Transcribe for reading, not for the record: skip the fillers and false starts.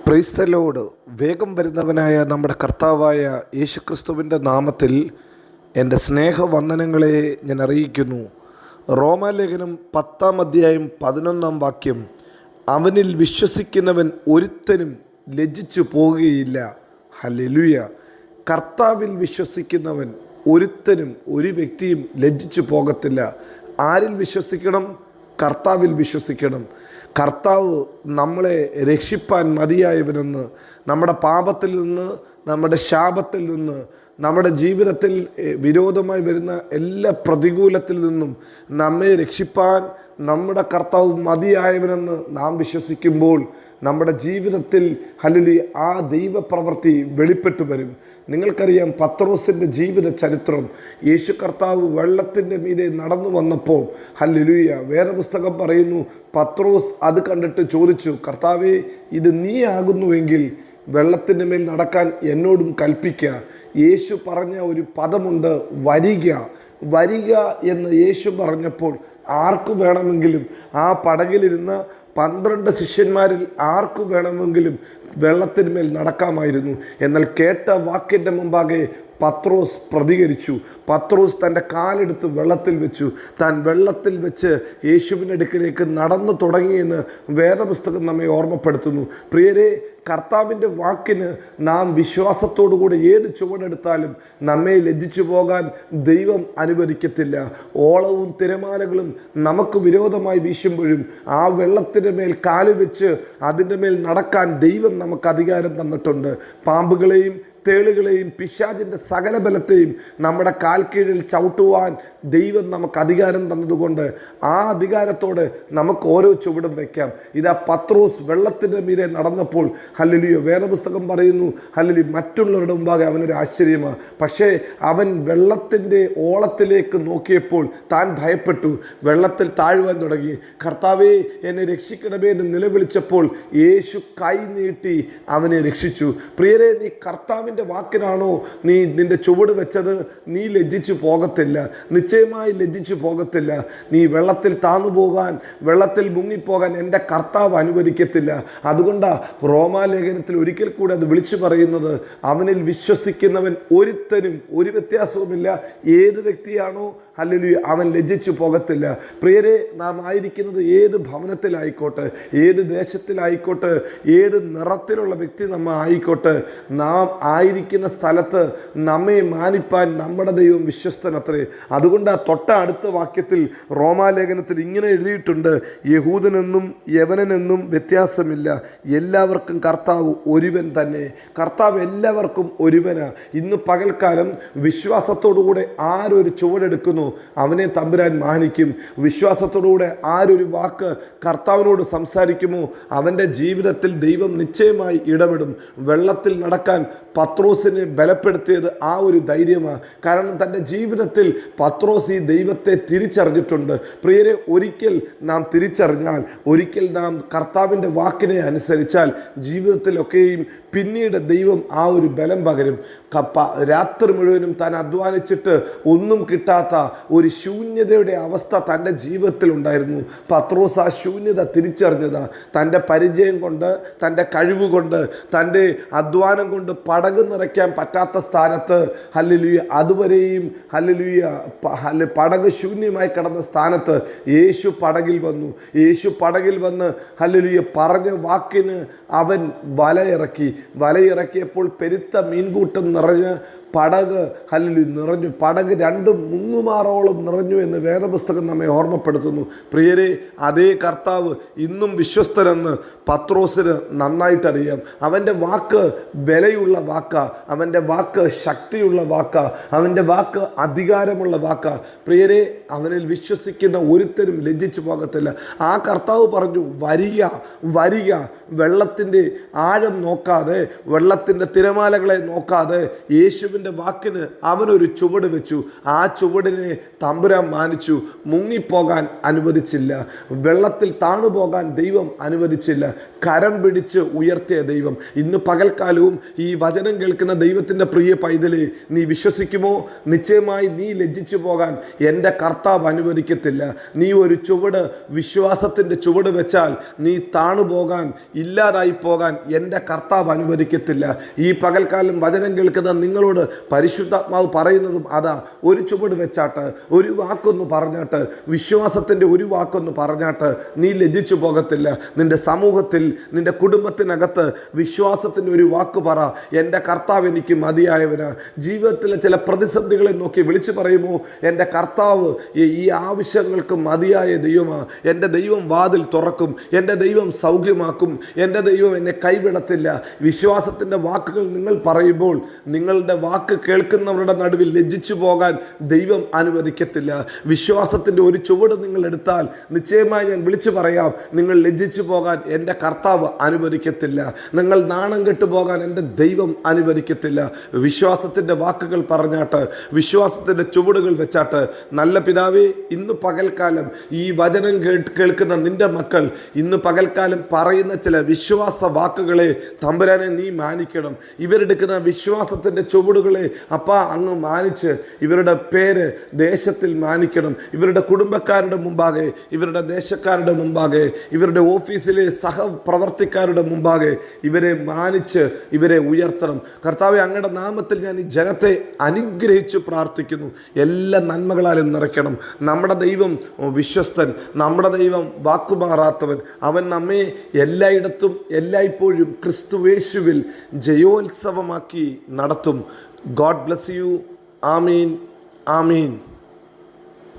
Praise the Lord. വേഗം വരുന്നവനായ നമ്മുടെ കർത്താവായ യേശുക്രിസ്തുവിൻ്റെ നാമത്തിൽ എൻ്റെ സ്നേഹവന്ദനങ്ങളെ ഞാൻ അറിയിക്കുന്നു. റോമാലേഖനം 10-11 അവനിൽ വിശ്വസിക്കുന്നവൻ ഒരുത്തനും ലജ്ജിച്ചു പോകുകയില്ല. ഹല്ലേലൂയ. കർത്താവിൽ വിശ്വസിക്കുന്നവൻ ഒരുത്തനും ഒരു വ്യക്തിയും ലജ്ജിച്ചു പോകത്തില്ല. ആരിൽ വിശ്വസിക്കണം? കർത്താവിൽ വിശ്വസിക്കണം. കർത്താവ് നമ്മളെ രക്ഷിപ്പാൻ മതിയായവനെന്ന്, നമ്മുടെ പാപത്തിൽ നിന്ന്, നമ്മുടെ ശാപത്തിൽ നിന്ന്, നമ്മുടെ ജീവിതത്തിൽ വിരോധമായി വരുന്ന എല്ലാ പ്രതികൂലത്തിൽ നിന്നും നമ്മെ രക്ഷിപ്പാൻ നമ്മുടെ കർത്താവ് മതിയായവനെന്ന് നാം വിശ്വസിക്കുമ്പോൾ നമ്മുടെ ജീവിതത്തിൽ ഹല്ലേലൂയ ആ ദൈവപ്രവൃത്തി വെളിപ്പെട്ടു വരും. നിങ്ങൾക്കറിയാം പത്രോസിൻ്റെ ജീവിത ചരിത്രം. യേശു കർത്താവ് വെള്ളത്തിൻ്റെ മീതെ നടന്നു വന്നപ്പോൾ ഹല്ലേലൂയ വേദപുസ്തകം പറയുന്നു, പത്രോസ് അത് കണ്ടിട്ട് ചോദിച്ചു, കർത്താവേ, ഇത് നീ ആകുന്നുവെങ്കിൽ വെള്ളത്തിൻ്റെ മേൽ നടക്കാൻ എന്നോടും കൽപ്പിക്കുക. യേശു പറഞ്ഞ ഒരു പദമുണ്ട്, വരിക. വരിക എന്ന് യേശു പറഞ്ഞപ്പോൾ ആർക്കു വേണമെങ്കിലും ആ പടകിലിരുന്ന 12 ശിഷ്യന്മാരിൽ ആർക്കു വേണമെങ്കിലും വെള്ളത്തിന്മേൽ നടക്കാമായിരുന്നു. എന്നാൽ കേട്ട വാക്കിൻ്റെ മുമ്പാകെ പത്രോസ് പ്രതികരിച്ചു. പത്രോസ് തൻ്റെ കാലെടുത്ത് വെള്ളത്തിൽ വെച്ചു. താൻ വെള്ളത്തിൽ വെച്ച് യേശുവിൻ്റെ അടുക്കിലേക്ക് നടന്നു തുടങ്ങിയെന്ന് വേദപുസ്തകം നമ്മെ ഓർമ്മപ്പെടുത്തുന്നു. പ്രിയരെ, കർത്താവിൻ്റെ വാക്കിന് നാം വിശ്വാസത്തോടുകൂടി ഏത് ചുവടെടുത്താലും നമ്മെ ലജ്ജിച്ചു പോകാൻ ദൈവം അനുവദിക്കത്തില്ല. ഓളവും തിരമാലകളും നമുക്ക് വിരോധമായി വീശുമ്പോഴും ആ വെള്ളത്തിൻ്റെ മേൽ കാല് വെച്ച് അതിൻ്റെ മേൽ നടക്കാൻ ദൈവം നമുക്ക് അധികാരം തന്നിട്ടുണ്ട്. പാമ്പുകളെയും തേളുകളെയും പിശാചിൻ്റെ സകല ബലത്തെയും നമ്മുടെ കാൽ കീഴിൽ ചവിട്ടുവാൻ ദൈവം നമുക്ക് അധികാരം തന്നതുകൊണ്ട് ആ അധികാരത്തോടെ നമുക്ക് ഓരോ ചുവടും വയ്ക്കാം. ഇതാ പത്രോസ് വെള്ളത്തിൻ്റെ മീതെ നടന്നപ്പോൾ ഹല്ലേലൂയ വേദപുസ്തകം പറയുന്നു, ഹല്ലേലൂയ മറ്റുള്ളവരുടെ മുമ്പാകെ അവനൊരു ആശ്ചര്യമാണ്. പക്ഷേ അവൻ വെള്ളത്തിൻ്റെ ഓളത്തിലേക്ക് നോക്കിയപ്പോൾ താൻ ഭയപ്പെട്ടു, വെള്ളത്തിൽ താഴുവാൻ തുടങ്ങി. കർത്താവേ, എന്നെ രക്ഷിക്കണമേ എന്ന് നിലവിളിച്ചപ്പോൾ യേശു കൈ നീട്ടി അവനെ രക്ഷിച്ചു. പ്രിയരെ, നീ കർത്താവിൻ്റെ വാക്കിനാണോ നീ നിന്റെ ചുവട് വെച്ചത്? നീ ലജ്ജിച്ചു പോകത്തില്ല, നിശ്ചയമായി ലജ്ജിച്ചു പോകത്തില്ല. നീ വെള്ളത്തിൽ താന്നു പോകാൻ, വെള്ളത്തിൽ മുങ്ങിപ്പോകാൻ എൻ്റെ കർത്താവ് അനുവദിക്കത്തില്ല. അതുകൊണ്ടാണ് റോമാലേഖനത്തിൽ ഒരിക്കൽ കൂടെ അത് വിളിച്ചു പറയുന്നത്, അവനിൽ വിശ്വസിക്കുന്നവൻ ഒരുത്തനും ഒരു വ്യത്യാസവുമില്ല. ഏത് വ്യക്തിയാണോ ഹല്ലേലൂയ അവൻ ലജ്ജിച്ചു പോകത്തില്ല. പ്രിയരെ, നാം ആയിരിക്കുന്നത് ഏത് ഭവനത്തിലായിക്കോട്ടെ, ഏത് ദേശത്തിലായിക്കോട്ടെ, ഏത് നിറത്തിലുള്ള വ്യക്തി നമ്മ ആയിക്കോട്ടെ, നാം ആയിരിക്കുന്ന സ്ഥലത്ത് നമ്മെ മാനിപ്പാൻ നമ്മുടെ ദൈവം വിശ്വസ്തനത്രേ. അതുകൊണ്ട് ആ തൊട്ട അടുത്ത വാക്യത്തിൽ റോമാലേഖനത്തിൽ ഇങ്ങനെ എഴുതിയിട്ടുണ്ട്, യഹൂദനെന്നും യവനനെന്നും വ്യത്യാസമില്ല, എല്ലാവർക്കും കർത്താവ് ഒരുവൻ തന്നെ. കർത്താവ് എല്ലാവർക്കും ഒരുവനാ. ഇന്ന് പകൽക്കാലം വിശ്വാസത്തോടുകൂടെ ആരൊരു ചുവടെടുക്കുന്നു അവനെ തമ്പുരാൻ മാനിക്കും. വിശ്വാസത്തോടുകൂടെ ആരൊരു വാക്ക് കർത്താവിനോട് സംസാരിക്കുമോ അവൻ്റെ ജീവിതത്തിൽ ദൈവം നിശ്ചയമായി ഇടപെടും. വെള്ളത്തിൽ നടക്കാൻ പത്രോസിനെ ബലപ്പെടുത്തിയത് ആ ഒരു ധൈര്യമാണ്. കാരണം തൻ്റെ ജീവിതത്തിൽ പത്രോസ് ഈ ദൈവത്തെ തിരിച്ചറിഞ്ഞിട്ടുണ്ട്. പ്രിയരെ, ഒരിക്കൽ നാം തിരിച്ചറിഞ്ഞാൽ, ഒരിക്കൽ നാം കർത്താവിൻ്റെ വാക്കിനെ അനുസരിച്ചാൽ ജീവിതത്തിലൊക്കെയും പിന്നീട് ദൈവം ആ ഒരു ബലം പകരും. രാത്രി മുഴുവനും താൻ അധ്വാനിച്ചിട്ട് ഒന്നും കിട്ടാത്ത ഒരു ശൂന്യതയുടെ അവസ്ഥ തൻ്റെ ജീവിതത്തിൽ ഉണ്ടായിരുന്നു. പത്രോസ് ആ ശൂന്യത തിരിച്ചറിഞ്ഞതാ. തൻ്റെ പരിചയം കൊണ്ട്, തൻ്റെ കഴിവ് കൊണ്ട്, തൻ്റെ അധ്വാനം കൊണ്ട് പടക് നിറയ്ക്കാൻ പറ്റാത്ത സ്ഥാനത്ത് ഹല്ലേലൂയ അതുവരെയും ഹല്ലേലൂയ പടക് ശൂന്യമായി കിടന്ന സ്ഥാനത്ത് യേശു പടകിൽ വന്നു. യേശു പടകിൽ വന്ന് ഹല്ലേലൂയ പറഞ്ഞ വാക്കിന് അവൻ വലയിറക്കിയപ്പോൾ പെരുത്ത മീൻകൂട്ടം നിറഞ്ഞ് പടക് ഹല്ലേലൂയ നിറഞ്ഞു. പടക് 2 മുങ്ങുമാറോളം നിറഞ്ഞു എന്ന് വേദപുസ്തകം നമ്മെ ഓർമ്മപ്പെടുത്തുന്നു. പ്രിയരെ, അതേ കർത്താവ് ഇന്നും വിശ്വസ്തനെന്ന് പത്രോസിന് നന്നായിട്ടറിയാം. അവൻ്റെ വാക്ക് വിലയുള്ള വാക്കാ, അവൻ്റെ വാക്ക് ശക്തിയുള്ള വാക്കാ, അവൻ്റെ വാക്ക് അധികാരമുള്ള വാക്കാ. പ്രിയരെ, അവനിൽ വിശ്വസിക്കുന്ന ഒരുത്തരും ലജ്ജിച്ചു പോകത്തില്ല. ആ കർത്താവ് പറഞ്ഞു, വരിക വരിക. വെള്ളത്തിൻ്റെ ആഴം നോക്കാതെ, വെള്ളത്തിൻ്റെ തിരമാലകളെ നോക്കാതെ യേശുവിൻ്റെ യേശുവിൻ്റെ വാക്കിന് അവനൊരു ചുവട് വെച്ചു. ആ ചുവടിനെ തമ്പുരാൻ മാനിച്ചു. മുങ്ങിപ്പോകാൻ അനുവദിച്ചില്ല, വെള്ളത്തിൽ താണുപോകാൻ ദൈവം അനുവദിച്ചില്ല. കരം പിടിച്ച് ഉയർത്തിയ ദൈവം. ഇന്ന് പകൽക്കാലവും ഈ വചനം കേൾക്കുന്ന ദൈവത്തിൻ്റെ പ്രിയ പൈതലേ, നീ വിശ്വസിക്കുമോ? നിശ്ചയമായി നീ ലജ്ജിച്ചു പോകാൻ എൻ്റെ കർത്താവ് അനുവദിക്കത്തില്ല. നീ ഒരു ചുവട്, വിശ്വാസത്തിൻ്റെ ചുവട് വെച്ചാൽ നീ താണുപോകാൻ, ഇല്ലാതായി പോകാൻ എൻ്റെ കർത്താവ് അനുവദിക്കത്തില്ല. ഈ പകൽക്കാലം വചനം കേൾക്കുന്ന നിങ്ങളോട് പരിശുദ്ധാത്മാവ് പറയുന്നതും അതാ. ഒരു ചുവട് വെച്ചാട്ട്, ഒരു വാക്കൊന്ന് പറഞ്ഞാട്ട്, വിശ്വാസത്തിൻ്റെ ഒരു വാക്കൊന്ന് പറഞ്ഞാട്ട് നീ ലജ്ജിച്ചു പോകത്തില്ല. നിൻ്റെ സമൂഹത്തിൽ, നിൻ്റെ കുടുംബത്തിനകത്ത് വിശ്വാസത്തിൻ്റെ ഒരു വാക്ക് പറ. എൻ്റെ കർത്താവ് എനിക്ക് മതിയായവനാ. ജീവിതത്തിലെ ചില പ്രതിസന്ധികളെ നോക്കി വിളിച്ചു പറയുമോ? എൻ്റെ കർത്താവ് ഈ ആവശ്യങ്ങൾക്ക് മതിയായ ദൈവമാണ്. എൻ്റെ ദൈവം വാതിൽ തുറക്കും, എൻ്റെ ദൈവം സൗഖ്യമാക്കും, എൻ്റെ ദൈവം എന്നെ കൈവിടത്തില്ല. വിശ്വാസത്തിൻ്റെ വാക്കുകൾ നിങ്ങൾ പറയുമ്പോൾ നിങ്ങളുടെ വാക്ക് കേൾക്കുന്നവരുടെ നടുവിൽ ലജ്ജിച്ചു പോകാൻ ദൈവം അനുവദിക്കത്തില്ല. വിശ്വാസത്തിൻ്റെ ഒരു ചുവട് നിങ്ങൾ എടുത്താൽ നിശ്ചയമായി ഞാൻ വിളിച്ചു പറയാം, നിങ്ങൾ ലജ്ജിച്ചു പോകാൻ എൻ്റെ കർത്താവ് അനുവദിക്കത്തില്ല. നിങ്ങൾ നാണം കെട്ടു പോകാൻ എൻ്റെ ദൈവം അനുവദിക്കത്തില്ല. വിശ്വാസത്തിൻ്റെ വാക്കുകൾ പറഞ്ഞാട്ട്, വിശ്വാസത്തിൻ്റെ ചുവടുകൾ വെച്ചാട്ട്, നല്ല പിതാവേ, ഇന്ന് പകൽക്കാലം ഈ വചനം കേൾക്കുന്ന നിൻ്റെ മക്കൾ ഇന്ന് പകൽക്കാലം പറയുന്ന ചില വിശ്വാസ വാക്കുകളെ തമ്പുരാനെ നീ മാനിക്കണം. ഇവരെടുക്കുന്ന വിശ്വാസത്തിൻ്റെ ചുവടുകളെ അപ്പാ അങ്ങ് മാനിച്ച് ഇവരുടെ പേര് ദേശത്തിൽ മാനിക്കണം. ഇവരുടെ കുടുംബക്കാരുടെ മുമ്പാകെ, ഇവരുടെ ദേശക്കാരുടെ മുമ്പാകെ, ഇവരുടെ ഓഫീസിലെ സഹപ്രവർത്തിക്കാരുടെ മുമ്പാകെ ഇവരെ മാനിച്ച് ഇവരെ ഉയർത്തണം. കർത്താവേ, അങ്ങയുടെ നാമത്തിൽ ഞാൻ ഈ ജനത്തെ അനുഗ്രഹിച്ച് പ്രാർത്ഥിക്കുന്നു. എല്ലാ നന്മകളാലും നിറയ്ക്കണം. നമ്മുടെ ദൈവം വിശ്വസ്തൻ, നമ്മുടെ ദൈവം വാക്കുമാറാത്തവൻ. അവൻ നമ്മെ എല്ലായിടത്തും എല്ലായ്പ്പോഴും ക്രിസ്തുവേശുവിൽ ജയോത്സവമാക്കി നടത്തും. God bless you. Amin, Amin.